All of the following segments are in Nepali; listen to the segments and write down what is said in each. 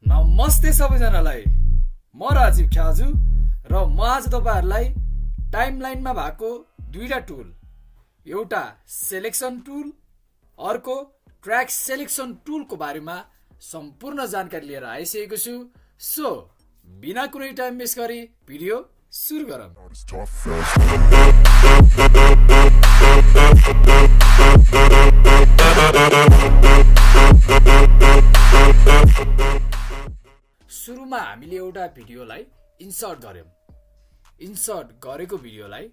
नमस्ते सबैजनालाई, म राजीव ख्याजु र म आज तपाईहरुलाई टाइमलाइनमा भएको दुईटा टुल, एउटा सेलेक्सन टुल, अर्को ट्र्याक सेलेक्सन टुलको बारेमा सम्पूर्ण जानकारी लिएर आइसकेको छु। सो बिना कुनै टाइम वेस्ट गरी भिडियो सुरु गरौँ। सुरुमा हामीले एउटा भिडियोलाई इन्सर्ट गर्यौं। इन्सर्ट गरेको भिडियोलाई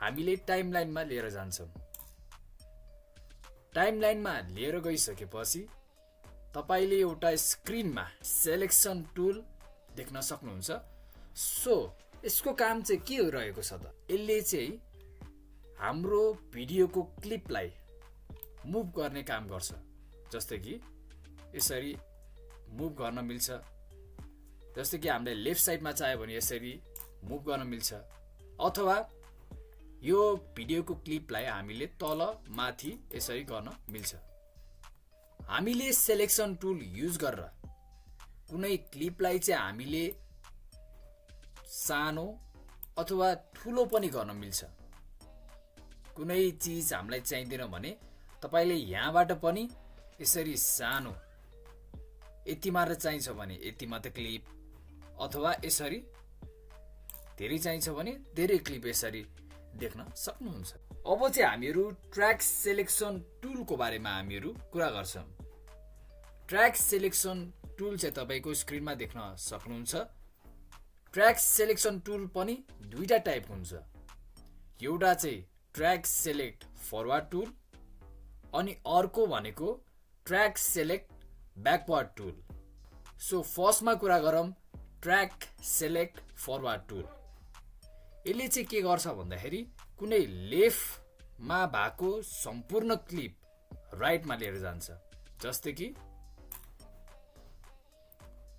हामीले टाइमलाइनमा लिएर जान्छौं। टाइमलाइनमा लिएर गइसकेपछि तपाईले एउटा स्क्रिनमा सेलेक्सन टुल देख्न सक्नुहुन्छ। सो यसको काम चाहिँ के रहेको छ त? यसले चाहिँ हाम्रो भिडियोको क्लिपलाई मुभ गर्ने काम गर्छ। जस्तै कि यसरी मुभ गर्न मिल्छ, जस्तै कि हामीले लेफ्ट साइडमा चाह्यो भने यसरी मुभ गर्न मिल्छ, अथवा यो भिडियोको क्लिपलाई हामीले तल माथि यसरी गर्न मिल्छ। हामीले सेलेक्सन टुल युज गरेर कुनै क्लिपलाई चाहिँ हामीले सानो अथवा ठुलो पनि गर्न मिल्छ। कुनै चीज हामीलाई चाहिँदैन भने तपाईले यहाँबाट पनि यसरी सानो, यति मात्र चाहिन्छ भने यति मात्र क्लिप, अथवा यसरी धेरै चाहिन्छ भने धेरै क्लिप यसरी देख्न सक्नुहुन्छ। अब चाहिँ हामीहरू ट्र्याक सेलेक्सन टुलको बारेमा हामीहरू कुरा गर्छौं। ट्र्याक सेलेक्सन टुल चाहिँ तपाईको स्क्रिनमा देख्न सक्नुहुन्छ। ट्र्याक सेलेक्सन टुल पनि दुईटा टाइपको हुन्छ। एउटा चाहिँ ट्र्याक सेलेक्ट फरवर्ड टुल अनि अर्को भनेको track select backward tool. So फर्स्टमा कुरा गरौँ ट्र्याक सेलेक्ट फरवर्ड टुल। यसले चाहिँ के गर्छ भन्दाखेरि कुनै लेफ्टमा भएको सम्पूर्ण क्लिप राइटमा लिएर जान्छ, जस्तै कि।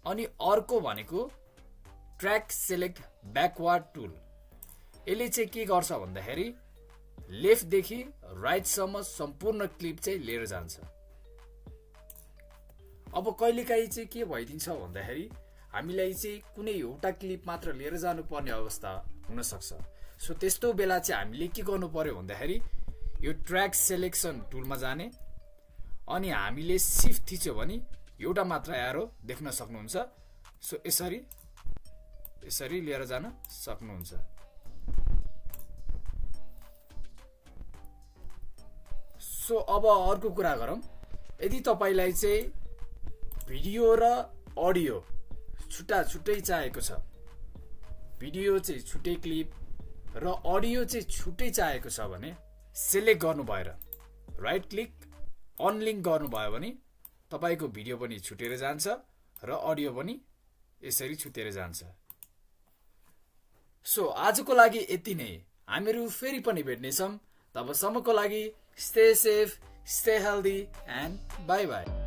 अनि अर्को भनेको ट्र्याक सेलेक्ट ब्याकवर्ड टुल। यसले चाहिँ के गर्छ भन्दाखेरि लेफ्ट देखि राइटसम्म सम्पूर्ण क्लिप चाहिँ लिएर जान्छ। अब कहिलेकाहीँ चाहिँ के भइदिन्छ भन्दाखेरि हामीलाई चाहिँ कुनै एउटा क्लिप मात्र लिएर जानुपर्ने अवस्था हुन सक्छ। सो त्यस्तो बेला चाहिँ हामीले के गर्नु पर्यो भन्दाखेरि यो ट्र्याक सेलेक्सन टुलमा जाने, अनि हामीले शिफ्ट थिच्यो भने एउटा मात्र एरो देख्न सक्नुहुन्छ। सो यसरी यसरी लिएर जान सक्नुहुन्छ। सो अब अर्को कुरा गरौँ। यदि तपाईलाई चाहिँ भिडियो र अडियो छुट्टा छुट्टै चाहिएको छ, भिडियो चाहिँ छुट्टै क्लिप र अडियो चाहिँ छुट्टै चाहिएको छ भने सिलेक्ट गर्नु भएर राइट क्लिक अनलिङ्क गर्नुभयो भने तपाईको भिडियो पनि छुटेर जान्छ र अडियो पनि यसरी छुटेर जान्छ। सो आजको लागि यति नै। हामीहरू फेरि पनि भेट्नेछौँ। तबसम्मको लागि stay safe, stay healthy and by by.